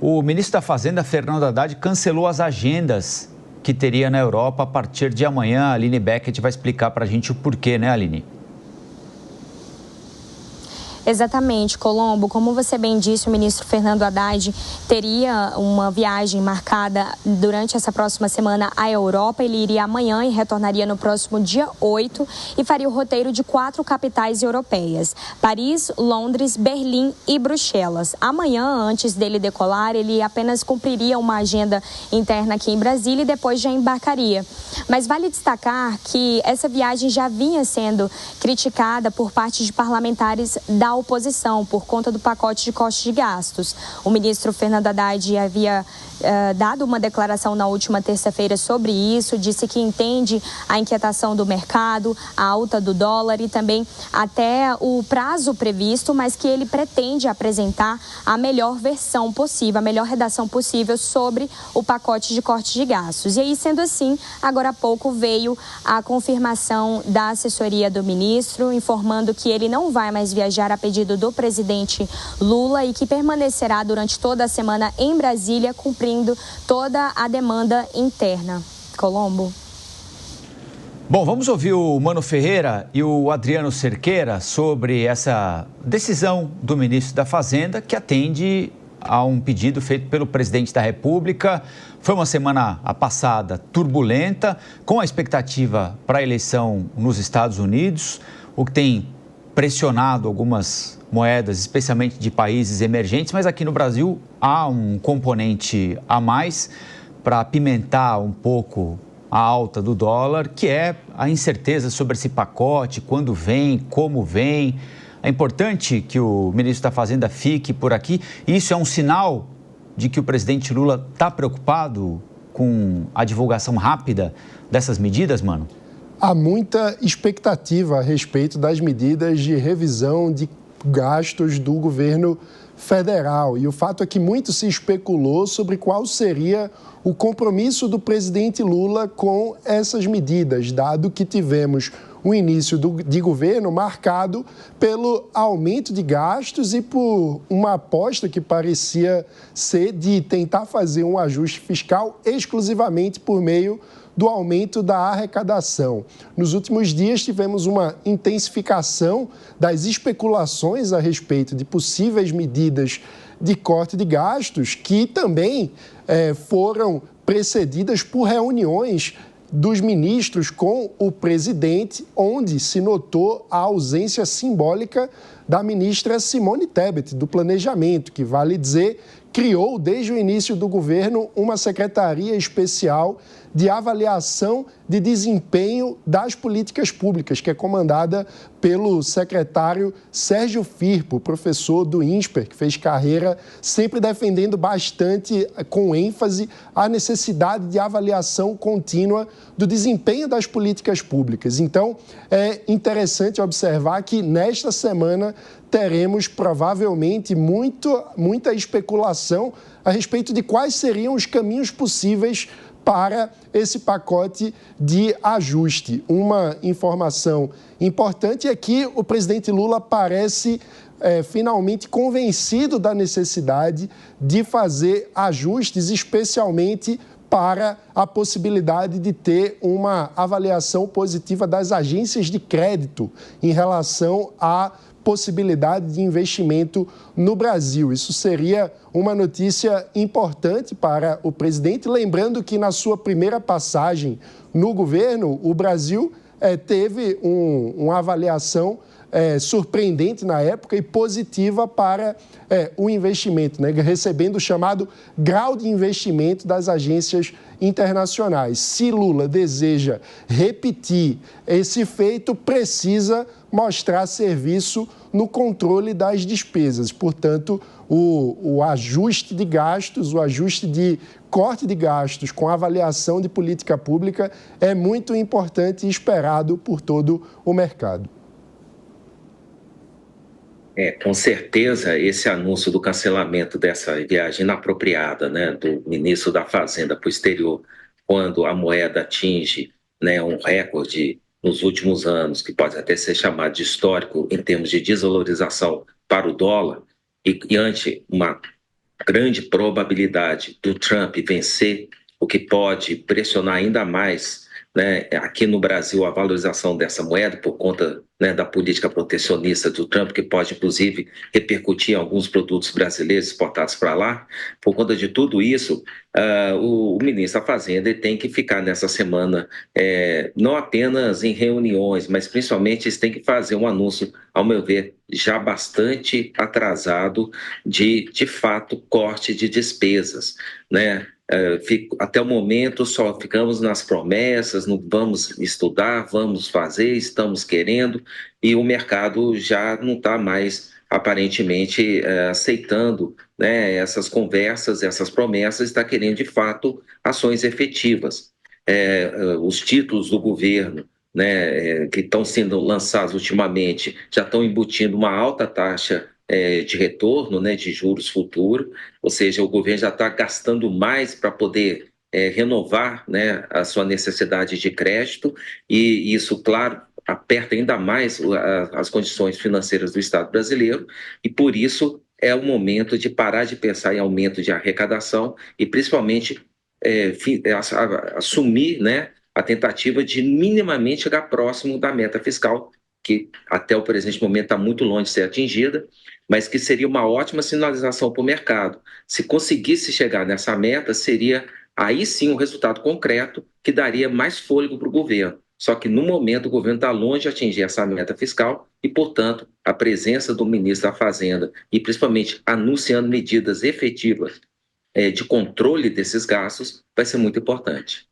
O ministro da Fazenda, Fernando Haddad, cancelou as agendas que teria na Europa a partir de amanhã. A Aline Beckett vai explicar para a gente o porquê, né, Aline? Exatamente, Colombo. Como você bem disse, o ministro Fernando Haddad teria uma viagem marcada durante essa próxima semana à Europa. Ele iria amanhã e retornaria no próximo dia 8 e faria o roteiro de 4 capitais europeias: Paris, Londres, Berlim e Bruxelas. Amanhã, antes dele decolar, ele apenas cumpriria uma agenda interna aqui em Brasília e depois já embarcaria. Mas vale destacar que essa viagem já vinha sendo criticada por parte de parlamentares da oposição por conta do pacote de corte de gastos. O ministro Fernando Haddad havia dado uma declaração na última terça-feira sobre isso, disse que entende a inquietação do mercado, a alta do dólar e também até o prazo previsto, mas que ele pretende apresentar a melhor versão possível, a melhor redação possível sobre o pacote de corte de gastos. E aí, sendo assim, agora há pouco veio a confirmação da assessoria do ministro, informando que ele não vai mais viajar a pedido do presidente Lula e que permanecerá durante toda a semana em Brasília, cumprindo toda a demanda interna. Colombo. Bom, vamos ouvir o Mano Ferreira e o Adriano Cerqueira sobre essa decisão do ministro da Fazenda, que atende a um pedido feito pelo presidente da República. Foi uma semana passada turbulenta, com a expectativa para a eleição nos Estados Unidos, o que tem pressionado algumas moedas, especialmente de países emergentes, mas aqui no Brasil há um componente a mais para apimentar um pouco a alta do dólar, que é a incerteza sobre esse pacote, quando vem, como vem. É importante que o ministro da Fazenda fique por aqui. Isso é um sinal de que o presidente Lula está preocupado com a divulgação rápida dessas medidas, Mano? Há muita expectativa a respeito das medidas de revisão de gastos do governo federal. E o fato é que muito se especulou sobre qual seria o compromisso do presidente Lula com essas medidas, dado que tivemos o início de governo marcado pelo aumento de gastos e por uma aposta que parecia ser de tentar fazer um ajuste fiscal exclusivamente por meio do aumento da arrecadação. Nos últimos dias tivemos uma intensificação das especulações a respeito de possíveis medidas de corte de gastos que também foram precedidas por reuniões dos ministros com o presidente, onde se notou a ausência simbólica da ministra Simone Tebet, do Planejamento, que, vale dizer, criou desde o início do governo uma secretaria especial de avaliação de desempenho das políticas públicas, que é comandada pelo secretário Sérgio Firpo, professor do INSPER, que fez carreira sempre defendendo bastante, com ênfase, a necessidade de avaliação contínua do desempenho das políticas públicas. Então, é interessante observar que nesta semana teremos provavelmente muita especulação a respeito de quais seriam os caminhos possíveis para esse pacote de ajuste. Uma informação importante é que o presidente Lula parece finalmente convencido da necessidade de fazer ajustes, especialmente para a possibilidade de ter uma avaliação positiva das agências de crédito em relação à possibilidade de investimento no Brasil. Isso seria uma notícia importante para o presidente, lembrando que na sua primeira passagem no governo, o Brasil teve uma avaliação surpreendente na época e positiva para o investimento, né? Recebendo o chamado grau de investimento das agências internacionais. Se Lula deseja repetir esse feito, precisa mostrar serviço no controle das despesas. Portanto, o ajuste de gastos, o ajuste de corte de gastos com avaliação de política pública é muito importante e esperado por todo o mercado. Com certeza, esse anúncio do cancelamento dessa viagem inapropriada, né, do ministro da Fazenda para o exterior, quando a moeda atinge, né, um recorde nos últimos anos, que pode até ser chamado de histórico em termos de desvalorização para o dólar, e ante uma grande probabilidade do Trump vencer, o que pode pressionar ainda mais, né, aqui no Brasil a valorização dessa moeda por conta, né, da política protecionista do Trump, que pode inclusive repercutir em alguns produtos brasileiros exportados para lá. Por conta de tudo isso, o ministro da Fazenda tem que ficar nessa semana não apenas em reuniões, mas principalmente eles têm que fazer um anúncio, ao meu ver, já bastante atrasado de fato, corte de despesas, né? Até o momento só ficamos nas promessas, não vamos estudar, vamos fazer, estamos querendo, e o mercado já não está mais aparentemente aceitando, né, essas conversas, essas promessas, está querendo de fato ações efetivas. Os títulos do governo, né, que estão sendo lançados ultimamente já estão embutindo uma alta taxa de retorno, né, de juros futuro, ou seja, o governo já está gastando mais para poder renovar, né, a sua necessidade de crédito, e isso, claro, aperta ainda mais as condições financeiras do Estado brasileiro, e por isso é o momento de parar de pensar em aumento de arrecadação e principalmente assumir, né, a tentativa de minimamente chegar próximo da meta fiscal, que até o presente momento está muito longe de ser atingida, mas que seria uma ótima sinalização para o mercado. Se conseguisse chegar nessa meta, seria aí sim um resultado concreto que daria mais fôlego para o governo. Só que no momento o governo está longe de atingir essa meta fiscal e, portanto, a presença do ministro da Fazenda e principalmente anunciando medidas efetivas de controle desses gastos vai ser muito importante.